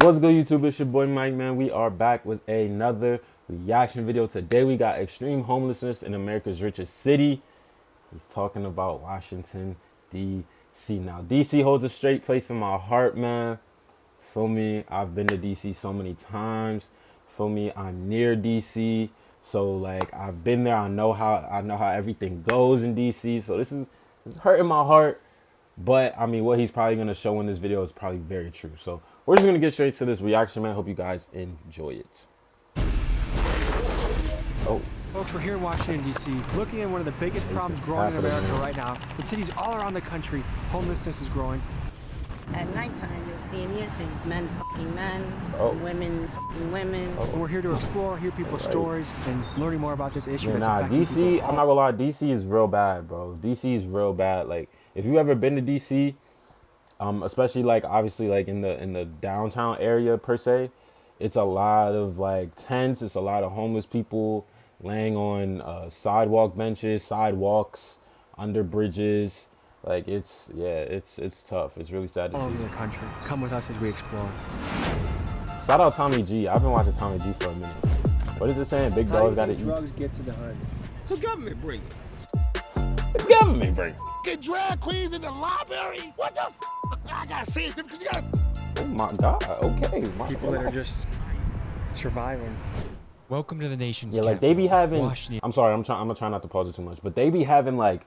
What's good, YouTube? It's your boy Mike, man. We are back with another reaction video. Today we got extreme homelessness in America's richest city. He's talking about Washington, D.C. Now, D.C. holds a straight place in my heart, man. Feel me? I've been to D.C. so many times. Feel me? I'm near D.C. So like I've been there. I know how everything goes in D.C. So this is hurting my heart. But I mean, what he's probably gonna show in this video is probably very true. So we're just gonna get straight to this reaction, man. Hope you guys enjoy it. Oh. Folks, we're here in Washington, D.C., looking at one of the biggest problems growing in America right now. In cities all around the country, homelessness is growing. At nighttime, you'll see anything. Men fucking men, women fucking women. And we're here to explore, hear people's stories, and learning more about this issue. Yeah, nah, DC, I'm not gonna lie, DC is real bad, bro. DC is real bad. Like, if you ever been to DC, especially like obviously like in the downtown area per se, it's a lot of like tents. It's a lot of homeless people laying on sidewalk benches, sidewalks, under bridges. Like it's tough. It's really sad to see. All over the country. Come with us as we explore. Shout out Tommy G. I've been watching Tommy G for a minute. What is it saying? Big dogs gotta eat. Drugs get to the hood. The government bring it. The government bring it. Get drag queens in the library. What the f? I gotta say it because you guys. Oh my God. Okay. People that are just surviving. Welcome to the nation's capital. Like they be having. Washington. I'm sorry. I'm gonna try not to pause it too much, but they be having like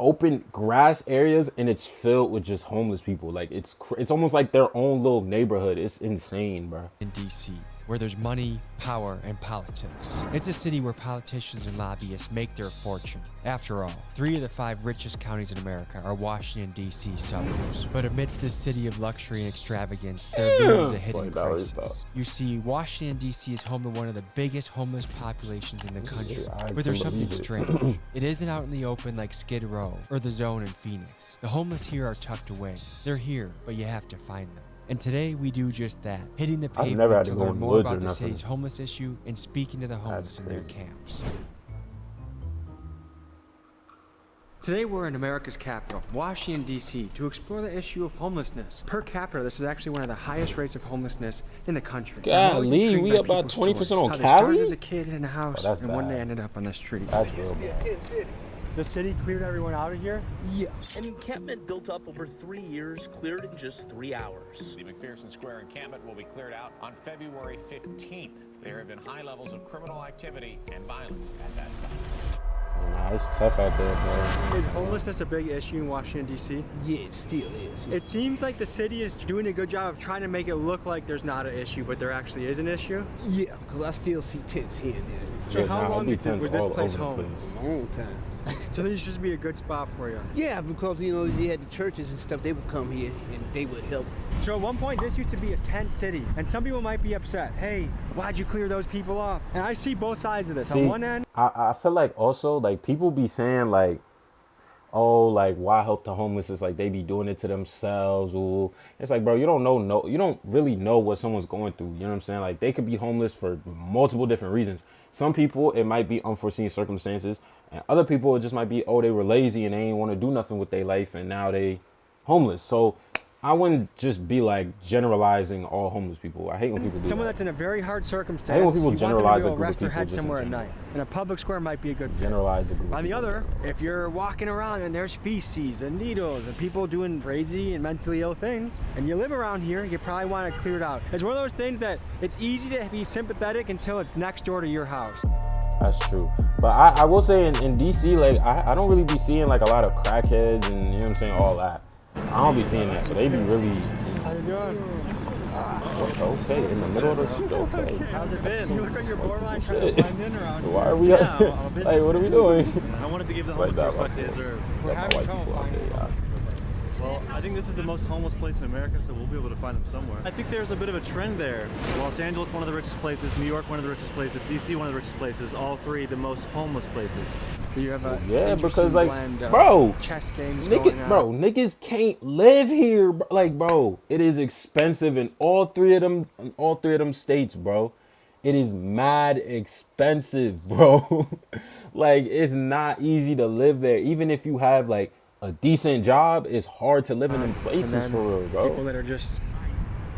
open grass areas and it's filled with just homeless people. Like it's almost like their own little neighborhood. It's insane, bro. In DC, where there's money, power, and politics. It's a city where politicians and lobbyists make their fortune. After all, 3 of the 5 richest counties in America are Washington, D.C. suburbs. But amidst this city of luxury and extravagance, there looms a hidden crisis. You see, Washington, D.C. is home to one of the biggest homeless populations in the country. But there's something strange. It isn't out in the open like Skid Row or the Zone in Phoenix. The homeless here are tucked away. They're here, but you have to find them. And today we do just that, hitting the pavement to learn more about the city's homeless issue and speaking to the homeless in their camps. Today we're in America's capital, Washington, D.C., to explore the issue of homelessness. Per capita, this is actually one of the highest rates of homelessness in the country. Golly, we up about 20% on Cali. Cali? Started as a kid in a house, and one day ended up on the street. That's real bad. The city cleared everyone out of here? Yeah. An encampment built up over 3 years, cleared in just 3 hours. The McPherson Square encampment will be cleared out on February 15th. There have been high levels of criminal activity and violence at that site. Nah, it's tough out there, bro. Is homelessness a big issue in Washington, D.C.? Yeah, it still is. Yeah. It seems like the city is doing a good job of trying to make it look like there's not an issue, but there actually is an issue. Yeah, because I still see tents here and there. So how long was this place home? A long time. So this should be a good spot for you. Yeah, because you know you had the churches and stuff. They would come here and they would help. So at one point this used to be a tent city, and some people might be upset. Hey, why'd you clear those people off? And I see both sides of this. See, on one end, I feel like also like people be saying like, oh, like why help the homeless? It's like they be doing it to themselves. Ooh. It's like, bro, you don't really know what someone's going through. You know what I'm saying? Like they could be homeless for multiple different reasons. Some people it might be unforeseen circumstances, and other people it just might be, oh, they were lazy and they ain't want to do nothing with their life and now they homeless. So I wouldn't just be like generalizing all homeless people. I hate when people do someone that. that's in a very hard circumstance. I hate when people generalize a group of rest their people head just in somewhere at general. night. And a public square might be a good fit. Generalize a group. On the other, if you're walking around and there's feces and needles and people doing crazy and mentally ill things, and you live around here, you probably want to clear it out. It's one of those things that it's easy to be sympathetic until it's next door to your house. That's true. But I will say in DC, like I don't really be seeing like a lot of crackheads and you know what I'm saying, all that. I don't be seeing that. So they be really. How you doing? Okay, in the middle of the street. Okay. How's it been? You look like you're borderline trying to blend in around here. Why are we hey, what are we doing? I wanted to give the homeless the respect they deserve. We're having trouble finding them. Well, I think this is the most homeless place in America, so we'll be able to find them somewhere. I think there's a bit of a trend there. Los Angeles, one of the richest places. New York, one of the richest places. DC, one of the richest places. All 3 the most homeless places. You have a because like, blend of bro, chess games going on. niggas can't live here. Like, bro, it is expensive in all 3 of them states, bro. It is mad expensive, bro. Like, it's not easy to live there. Even if you have like a decent job, it's hard to live in them places for real, bro. People that are just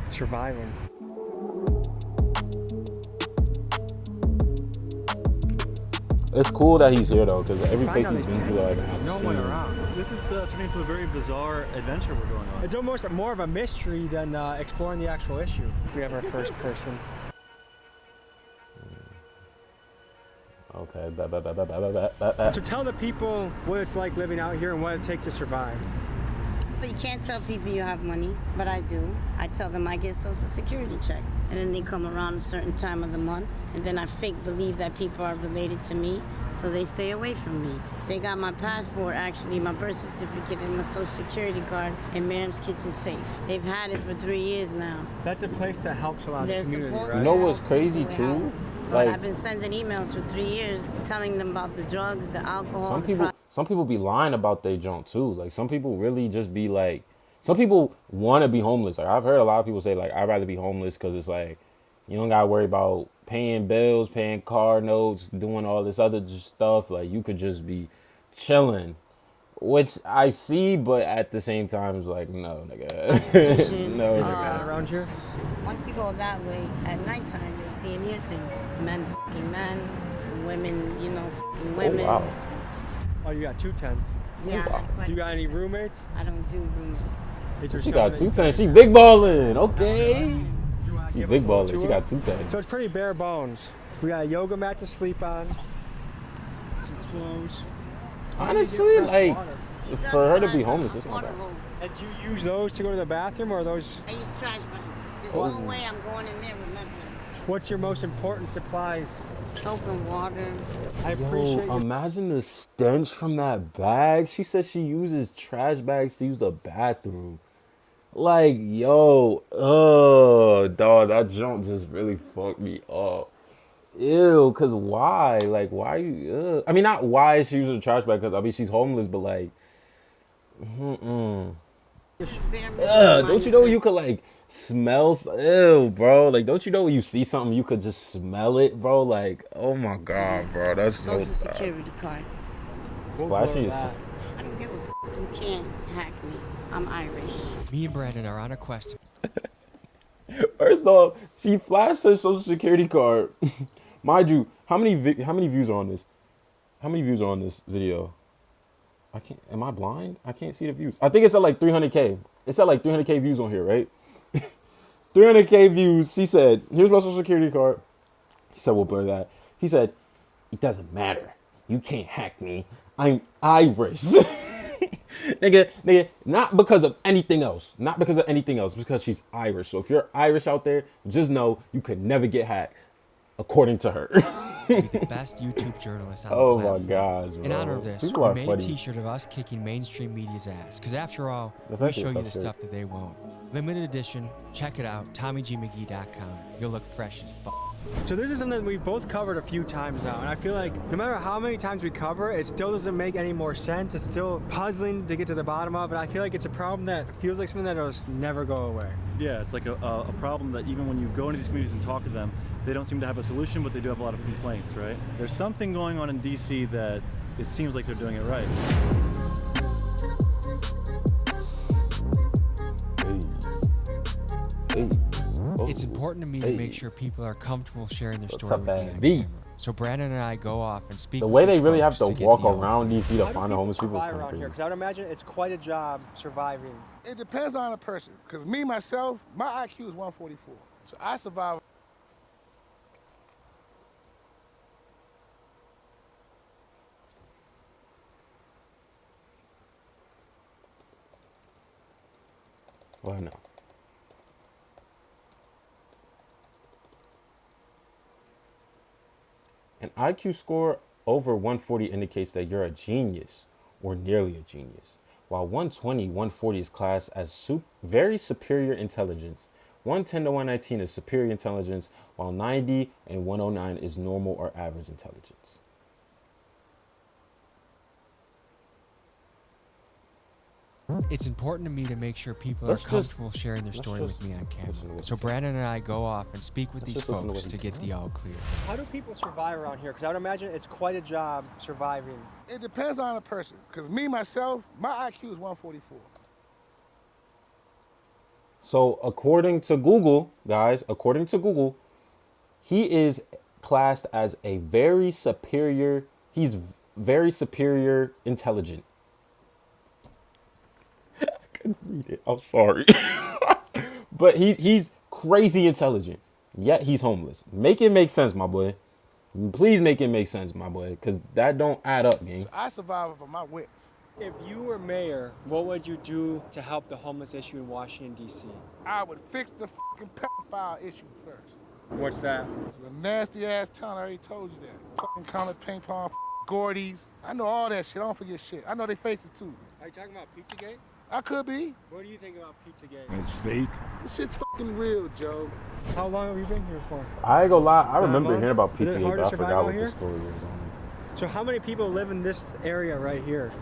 surviving. It's cool that he's here though, because every Find place all he's these been to, like, tents. I've No seen one him. around. This is turning into a very bizarre adventure we're going on. It's almost more of a mystery than exploring the actual issue. We have our first person. Okay, So tell the people what it's like living out here and what it takes to survive. But you can't tell people you have money, but I do. I tell them I get Social Security check. And then they come around a certain time of the month, and then I fake believe that people are related to me, so they stay away from me. They got my passport, actually, my birth certificate, and my Social Security card in Miriam's kitchen safe. They've had it for 3 years now. That's a place that helps a lot of the They're community, supposed right? You know what's crazy too? But Like, I've been sending emails for 3 years telling them about the drugs, the alcohol, some people be lying about their junk too. Like, some people really just be like, some people want to be homeless. Like, I've heard a lot of people say, like, I'd rather be homeless because it's like, you don't gotta worry about paying bills, paying car notes, doing all this other stuff. Like, you could just be chilling, which I see, but at the same time, it's like, no, nigga. No, nigga. Around here? Once you go that way, at nighttime, you'll see and hear things. Men f***ing men, women, you know, f***ing Oh, women. wow. Oh, you got 2 tents. Yeah. wow. Do you got any roommates? I don't do roommates. Is there She got somebody- 2 tents. She big ballin'. Okay. She Give us big a little ballin'. She tour. got 2 tents. So it's pretty bare bones. We got a yoga mat to sleep on. Some clothes. Honestly, like, for her to be homeless, it's not bad. And do you use those to go to the bathroom, or are those? I use trash bags. There's Oh. no way I'm going in there with my friends. What's your most important supplies? Soap and water. I appreciate Yo, you. imagine the stench from that bag. She said she uses trash bags to use the bathroom. Like, yo, dog, that junk just really fucked me up. Ew, cause why? Like, why you? I mean, not why is she using a trash bag? Cause I mean, she's homeless, but like, don't you know you could like smell? Ew, bro. Like, don't you know when you see something, you could just smell it, bro? Like, oh my god, bro, that's so Social sad. Security card. Flashy is. I don't give a f***. You can't hack me. I'm Irish. Me and Brandon are on a quest. First off, she flashed her social security card. Mind you, how many views are on this? How many views are on this video? I can't. Am I blind? I can't see the views. I think it's at like 300K. It's at like 300K views on here, right? 300K views. She said, "Here's my social security card." He said, "We'll blur that." He said, "It doesn't matter. You can't hack me. I'm Irish." nigga, not because of anything else. Not because of anything else. Because she's Irish. So if you're Irish out there, just know you could never get hacked, according to her. To be the best YouTube journalist on the Oh my platform. gosh, bro. In honor of this, People we are made funny. a t-shirt of us kicking mainstream media's ass. Because after all, That's we actually a show you tough the shirt. stuff that they won't. Limited edition. Check it out. TommyGMcGee.com. You'll look fresh as fuck. So this is something that we've both covered a few times now, and I feel like no matter how many times we cover it, it still doesn't make any more sense. It's still puzzling to get to the bottom of, and I feel like it's a problem that feels like something that will never go away. Yeah, it's like a problem that even when you go into these communities and talk to them, they don't seem to have a solution, but they do have a lot of complaints, right? There's something going on in DC that it seems like they're doing it right. Hey. Oh. It's important to me to Hey. make sure people are comfortable sharing their What's story up, with me man? on B? camera. So Brandon and I go off and speak The with way these they really have folks to get walk the old around DC to How do find the homeless people is survive kind of around here? crazy. Because I would imagine it's quite a job surviving. It depends on the person. Because me, myself, my IQ is 144. So I survive. Well, no. An IQ score over 140 indicates that you're a genius or nearly a genius, while 120, 140 is classed as very superior intelligence. 110 to 119 is superior intelligence, while 90 and 109 is normal or average intelligence. It's important to me to make sure people Let's are just- comfortable sharing their let's story just with me on listen to camera. what So he said. Brandon and I go off and speak with Let's these just listen to folks what to he get said. the all clear. How do people survive around here? Because I would imagine it's quite a job surviving. It depends on the person. Because me, myself, my IQ is 144. So according to Google, guys, according to Google, he is classed as a very superior He's very superior intelligent. I couldn't read it. I'm sorry. But he's crazy intelligent. Yet he's homeless. Make it make sense, my boy. Please make it make sense, my boy. Because that don't add up, gang. I survive for my wits. If you were mayor, what would you do to help the homeless issue in Washington, D.C.? I would fix the fucking pedophile issue first. What's that? This is a nasty ass town. I already told you that. Fucking Comet Ping Pong, Gordy's. I know all that shit. I don't forget shit. I know their faces too. Are you talking about Pizzagate? I could be. What do you think about Pizzagate? It's fake. This shit's fucking real, Joe. How long have you been here for? I ain't gonna lie. I remember months? hearing about Is it Pizzagate, hard but to I survive forgot out what here? the story is on it. So how many people live in this area right here?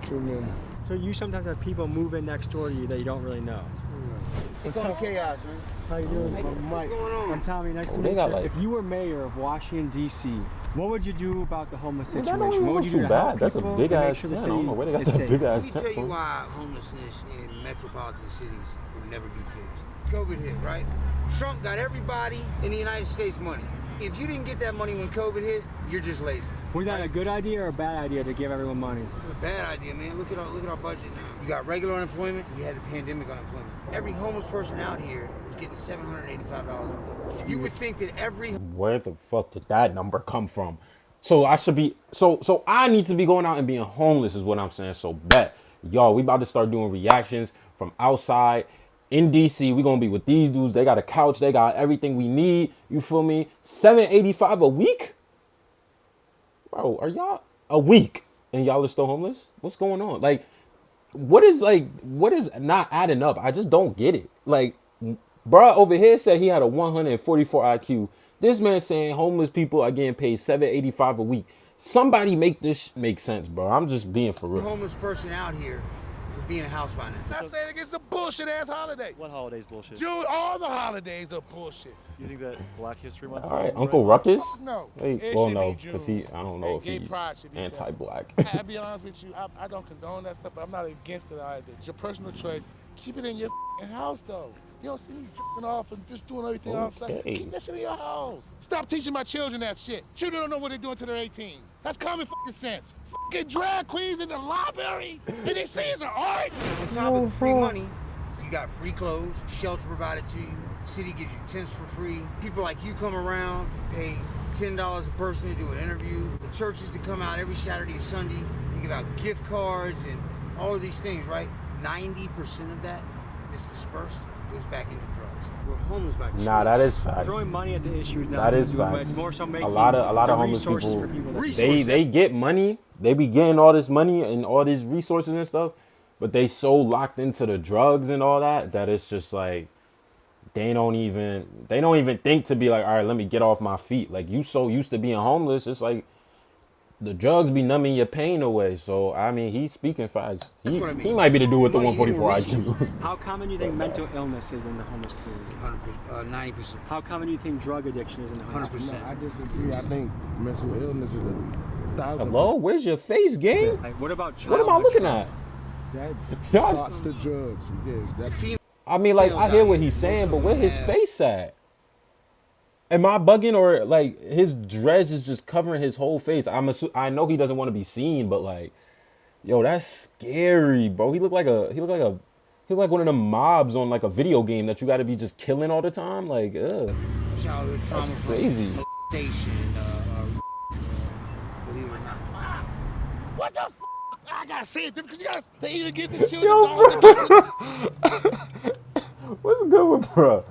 Too many. So you sometimes have people move in next door to you that you don't really know. What's up, chaos, man? How you doing? I'm Mike. What's going on? I'm Tommy. Nice to they meet got, you. like- If you were mayor of Washington, D.C., what would you do about the homeless Well, situation? that don't even What would look you do too to help bad. That's a people big and make ass sure the tent. I don't city know where they got is that safe? big Let ass me tent tell you from. why homelessness in metropolitan cities will never be fixed. COVID hit, right? Trump got everybody in the United States money. If you didn't get that money when COVID hit, you're just lazy. Was that a good idea or a bad idea to give everyone money? It's a bad idea, man. Look at our budget now. You got regular unemployment, you had the pandemic unemployment. Every homeless person out here was getting $785 a week. You would think that every Where the fuck did that number come from? So I should be so I need to be going out and being homeless is what I'm saying. So bet. Y'all, we about to start doing reactions from outside in DC. We gonna be with these dudes. They got a couch, they got everything we need. You feel me? $785 a week? Bro, are y'all a week and y'all are still homeless? What's going on? Like, what is not adding up? I just don't get it. Like, bruh over here said he had a 144 IQ. This man saying homeless people are getting paid $785 a week. Somebody make this make sense, bro. I'm just being for real. homeless person out here would be in a house by now. Not saying against the bullshit ass holiday. What holiday's bullshit? Dude, all the holidays are bullshit. You think that Black History Month? All right, Uncle Ruckus. No. Hey, It well, should no, be June. because I don't know And if gay he's pride should be anti-black. I'll be honest with you, I don't condone that stuff, but I'm not against it either. It's your personal choice. Keep it in your house, though. You don't see me f***ing off and just doing everything outside. Okay. Keep that shit in your house. Stop teaching my children that shit. Children don't know what they're doing till they're 18. That's common f***ing sense. F***ing drag queens in the library, and they say it's an art. On top of the free money, you got free clothes, shelter provided to you. City gives you tents for free. People like you come around, pay $10 a person to do an interview. The churches to come out every Saturday and Sunday. They give out gift cards and all of these things, right? 90% of that is dispersed, goes back into drugs. We're homeless by choice. Nah, that is facts. Throwing money at the issues now. That is but facts. It's more so A making lot of the homeless resources people, for people that they get money. They be getting all this money and all these resources and stuff, but they so locked into the drugs and all that it's just like they don't even think to be like, all right, let me get off my feet. Like, you so used to being homeless, it's like the drugs be numbing your pain away. So I mean, he's speaking facts. He might be the dude with the 144 IQ. How common do you think mental illness is in the homeless community? 90%. How common do you think drug addiction is in the homeless 100%. community? I disagree. I think mental illness is 1,000%. Hello, where's your face, gang? Like, what about child What am I looking withdrawal? at? That starts the drugs. Yes, that's I mean, like, I hear what he's saying, but where his face at? Am I bugging, or like his dress is just covering his whole face? I know he doesn't want to be seen, but like, yo, that's scary, bro. He look like one of them mobs on like a video game that you got to be just killing all the time. Like, ugh. Childhood trauma That's from crazy. molestation, believe it or not. What the f***? I gotta say it because they either get the children What's good with bro?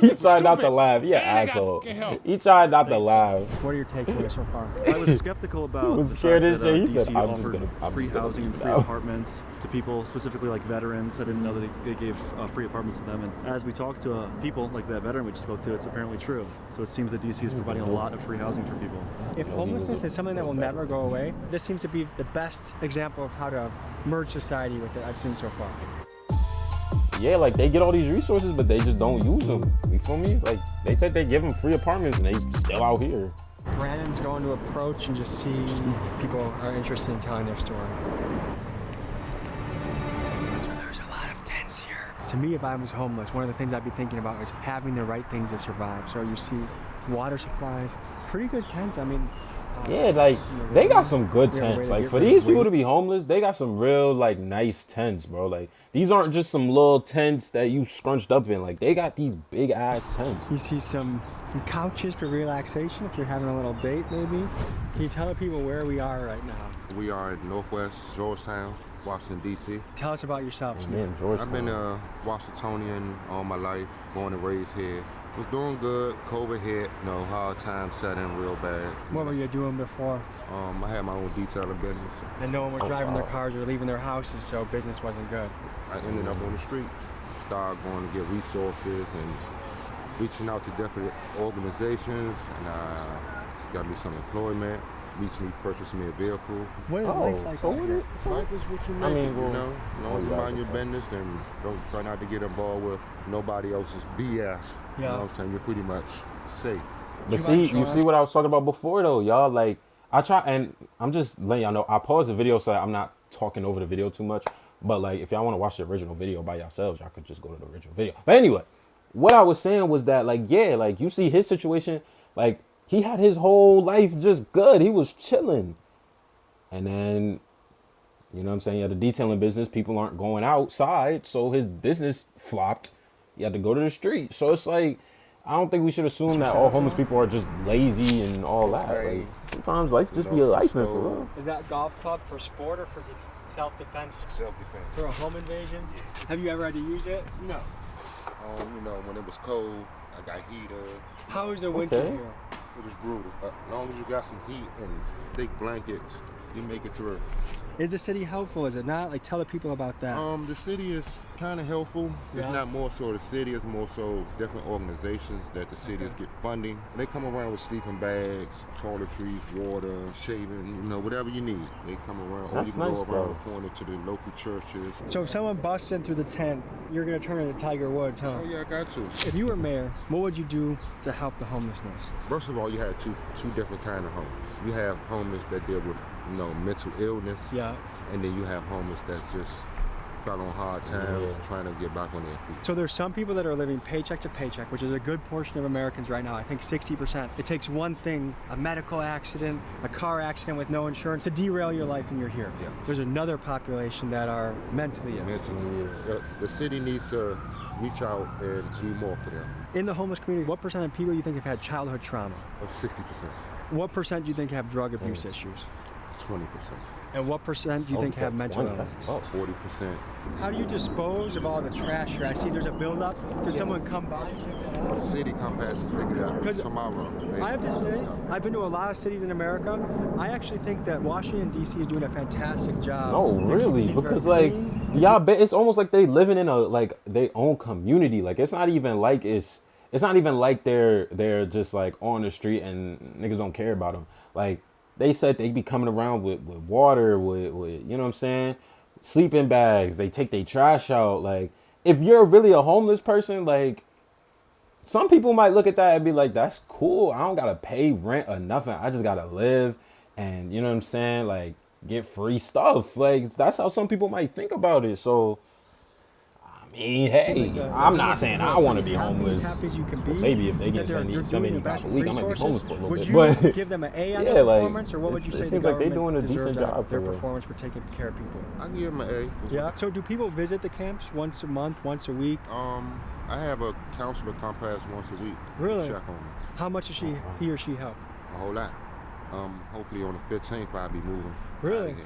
He tried not to laugh. Yeah, And they got asshole. fucking help. He tried not to laugh. What are your takeaways so far? I was skeptical about was the scared fact as that shit. He DC said, I'm just offered gonna free housing and leave free it out. apartments to people, specifically like veterans. I didn't know that they gave free apartments to them. And as we talked to people like that veteran we just spoke to, it's apparently true. So it seems that DC is providing a lot of free housing for people. If homelessness is something that will never go away, this seems to be the best example of how to merge society with it I've seen so far. Yeah, like they get all these resources, but they just don't use them. You feel me? Like they said they give them free apartments, and they still out here. Brandon's going to approach and just see if people are interested in telling their story. There's a lot of tents here. To me, if I was homeless, one of the things I'd be thinking about is having the right things to survive. So you see water supplies, pretty good tents. I mean, Yeah, like they got some good Yeah, tents. way to Like get for rid of these people weight. to be homeless, they got some real like nice tents, bro. Like these aren't just some little tents that you scrunched up in. Like they got these big ass tents. You see some couches for relaxation if you're having a little date, maybe. Can you tell the people where we are right now? We are in Northwest Georgetown, Washington, D.C. Tell us about yourself, Snoop. Man, Georgetown. I've been a Washingtonian all my life, born and raised here. Was doing good. COVID hit, you know, hard time set in real bad. What were you doing before? I had my own detailing business. And no one was driving their cars or leaving their houses, so business wasn't good. I ended up on the streets. Started going to get resources and reaching out to different organizations, and got me some employment. Recently purchased me a vehicle. What is life like so out what here? is Life is what you make I mean, it, well, you know. As long as you you mind guys your are business and don't try not to get involved with nobody else's BS. You know what I'm saying? You're pretty much safe. But see, you see what I was talking about before though, y'all. Like I try, and I'm just letting y'all know. I paused the video so I'm not talking over the video too much. But like, if y'all want to watch the original video by yourselves, y'all could just go to the original video. But anyway, what I was saying was that like, yeah, like you see his situation, like he had his whole life just good. He was chilling. And then, you know what I'm saying? He had a detailing business. People aren't going outside. So his business flopped. He had to go to the street. So it's like, I don't think we should assume that all homeless people are just lazy and all that. Like, sometimes life just be a life in for real. Is that golf club for sport or for self-defense? Self-defense. For a home invasion? Have you ever had to use it? No. You know, when it was cold, I got heater. How was the winter here? It was brutal. As long as you got some heat and thick blankets, you make it through. Is the city helpful? Is it not? Like, tell the people about that. The city is kind of helpful. It's not more so the city, it's more so different organizations that the cities get funding. They come around with sleeping bags, toiletries, water, shaving, you know, whatever you need. They come around. That's or you can nice, go around though. the corner to the local churches. So if someone busts in through the tent, you're going to turn into Tiger Woods, huh? Oh yeah, I got you. If you were mayor, what would you do to help the homelessness? First of all, you have two different kind of homeless. You have homeless that deal with, you know, mental illness. Yeah. And then you have homeless that just fell on hard times, trying to get back on their feet. So there's some people that are living paycheck to paycheck, which is a good portion of Americans right now. I think 60%. It takes one thing, a medical accident, a car accident with no insurance, to derail your life and you're here. Yeah. There's another population that are mentally ill. Mentally, the city needs to reach out and do more for them. In the homeless community, what percent of people you think have had childhood trauma? 60%. What percent do you think have drug abuse issues? 20%. And what percent do you think have mental illness? About 40%. How do you dispose of all the trash here? I see there's a buildup. Does someone come by and pick it up? The city come past and pick it up tomorrow. I have to say, I've been to a lot of cities in America. I actually think that Washington, D.C. is doing a fantastic job. No, really, because like y'all, it's almost like they living in a like their own community. Like it's not even like they're just like on the street and niggas don't care about them. Like they said they be coming around with water, with you know what I'm saying, sleeping bags. They take their trash out. Like if you're really a homeless person, like some people might look at that and be like, that's cool. I don't gotta pay rent or nothing. I just gotta live and you know what I'm saying, like get free stuff. Like that's how some people might think about it. So I mean, hey, I'm not saying I want to be homeless. Maybe if they get $75 a week, I might be homeless for a little bit. Would you But give them an A on their performance, or what would you say? It seems like they're doing a decent job their for performance for taking care of people. I give them an A. Yeah. So do people visit the camps once a month, once a week? I have a counselor come past once a week. Really? Check on me. How much does he or she help? A whole lot. Hopefully on the 15th I'll be moving. Really?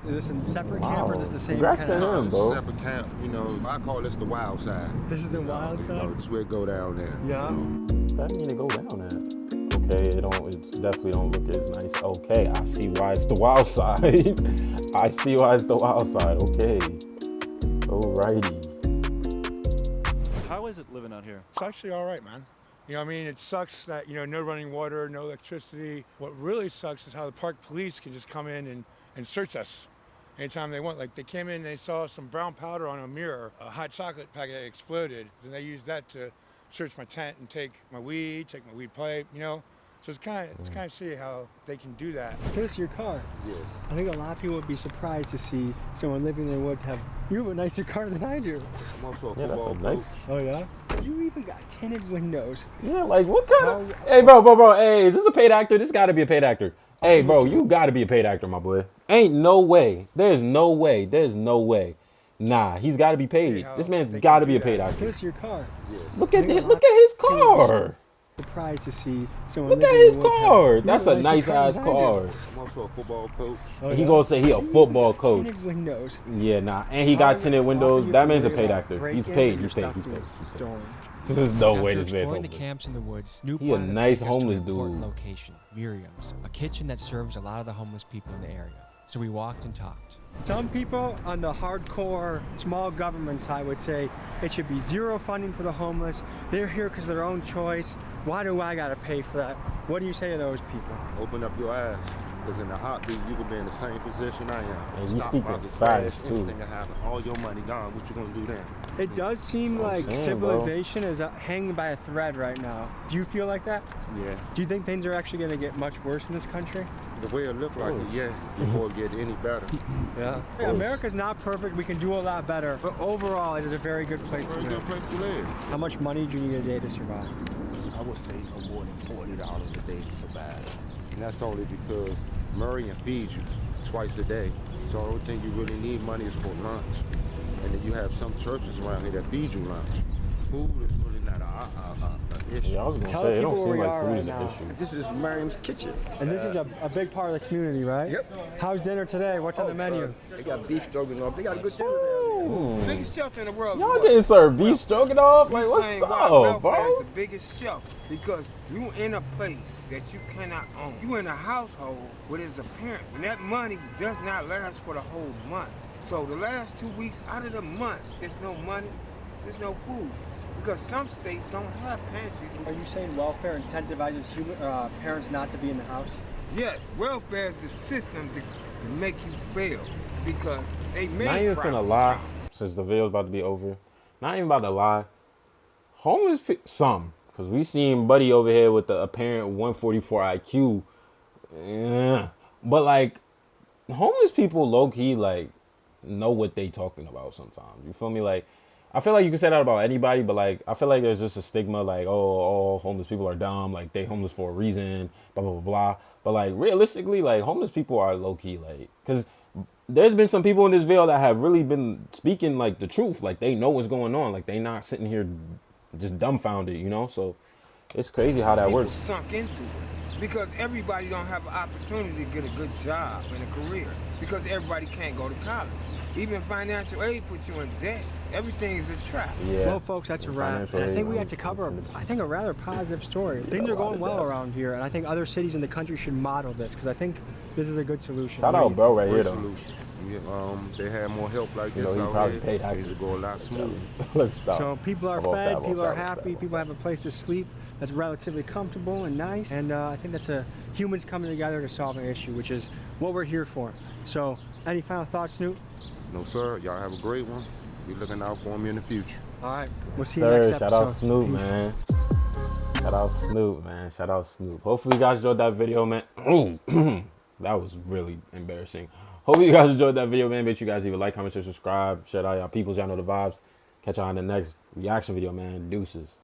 Is this a separate camp or is this the same Congrats camp? to him, bro. Separate camp, you know, I call this the wild side. This is the wild side? You know, this is where it go down there. Yeah. That mean it go down there. Okay, it definitely don't look as nice. Okay, I see why it's the wild side. I see why it's the wild side. Okay. Alrighty. How is it living out here? It's actually all right, man. You know what I mean? It sucks that, you know, no running water, no electricity. What really sucks is how the park police can just come in and search us anytime they want. Like they came in and they saw some brown powder on a mirror, a hot chocolate packet exploded, and they used that to search my tent and take my weed pipe, you know? So it's kind of shitty how they can do that. This is your car. Yeah. I think a lot of people would be surprised to see someone living in the woods have, you have a nicer car than I do. I'm also a Yeah, that's football a nice. coach. Oh yeah? You even got tinted windows. Yeah, like what kind of? Hey, bro. Hey, is this a paid actor? This got to be a paid actor. Hey, bro, you gotta be a paid actor, my boy. Ain't no way. There's no way. There's no way. Nah, he's gotta be paid. This man's gotta be a paid actor. Kiss your car. Look at his car. Surprised to see someone. Look at his car. That's a nice ass car. I'm also a football coach. He gonna say he a football coach. Tinted windows. Yeah, nah, and he got tinted windows. That man's a paid actor. He's paid. He's paid. He's paid. There's no way this man's exploring the homeless. camps in the woods, Snoop He a wanted to nice take us to homeless an important dude. location, Miriam's, a kitchen that serves a lot of the homeless people in the area. So we walked and talked. Some people on the hardcore small government side would say it should be zero funding for the homeless. They're here because of their own choice. Why do I gotta pay for that? What do you say to those people? Open up your eyes. Because in a heartbeat, you could be in the same position I am. And you Stop speaking by the fast, crash, too. Anything that happen, all your money gone. What you gonna do then? It does seem That's what I'm like saying, bro. civilization is hanging by a thread right now. Do you feel like that? Yeah. Do you think things are actually gonna get much worse in this country? The way it look like it, yeah. Before it get any better. Yeah. America's not perfect. We can do a lot better. But overall, it is a very good place to Very live. good place to live. How much money do you need a day to survive? I would say no more than $40 a day to survive. And that's only because Marion feeds you twice a day. So the only thing you really need money is for lunch. And then you have some churches around here that feed you lunch. Food is really not an issue. Yeah, I was gonna Tell say, it people don't where seem we like are food right is an now. issue. This is Miriam's kitchen. And this is a big part of the community, right? Yep. How's dinner today? What's on the menu? They got beef stroganoff. They got a good dinner. The biggest shelter in the world. Y'all getting served beef stroganoff? Like, what's up, bro? The biggest shelter because you in a place that you cannot own. You in a household where there's a parent, and that money does not last for the whole month. So the last 2 weeks out of the month, there's no money, there's no food. Because some states don't have pantries. Are you saying welfare incentivizes parents not to be in the house? Yes, welfare is the system to make you fail because they made Not even finna lie, since the video's about to be over. Not even about to lie. Homeless people, some. Because we seen Buddy over here with the apparent 144 IQ. Yeah. But, like, homeless people low-key, like, know what they talking about sometimes. You feel me? Like, I feel like you can say that about anybody, but, like, I feel like there's just a stigma, like, oh, all homeless people are dumb. Like, they homeless for a reason, blah, blah, blah, blah. But, like, realistically, like, homeless people are low-key, like, because there's been some people in this video that have really been speaking, like, the truth. Like, they know what's going on. Like, they not sitting here just dumbfounded, you know? So it's crazy how that works. Sunk into it because everybody don't have an opportunity to get a good job and a career because everybody can't go to college. Even financial aid puts you in debt. Everything is a trap. Yeah. Well, folks, that's a wrap. And I think we had to cover, a rather positive story. Things are going well around here, and I think other cities in the country should model this because I think this is a good solution. Shout out Bro right here, though. Solution. They had more help like this. You know, he probably paid things would go a lot smoother. So people are fed, people are happy, people have a place to sleep that's relatively comfortable and nice. And I think that's humans coming together to solve an issue, which is what we're here for. So any final thoughts, Snoop? No, sir. Y'all have a great one. Be looking out for me in the future. All right. We'll see you next episode. Shout out Snoop, Peace. man. Shout out Snoop, man. Shout out Snoop. Hopefully you guys enjoyed that video, man. Ooh, that was really embarrassing. Hopefully you guys enjoyed that video, man. Make sure you guys leave a like, comment, share, subscribe. Share out y'all peoples. Y'all know the vibes. Catch y'all in the next reaction video, man. Deuces.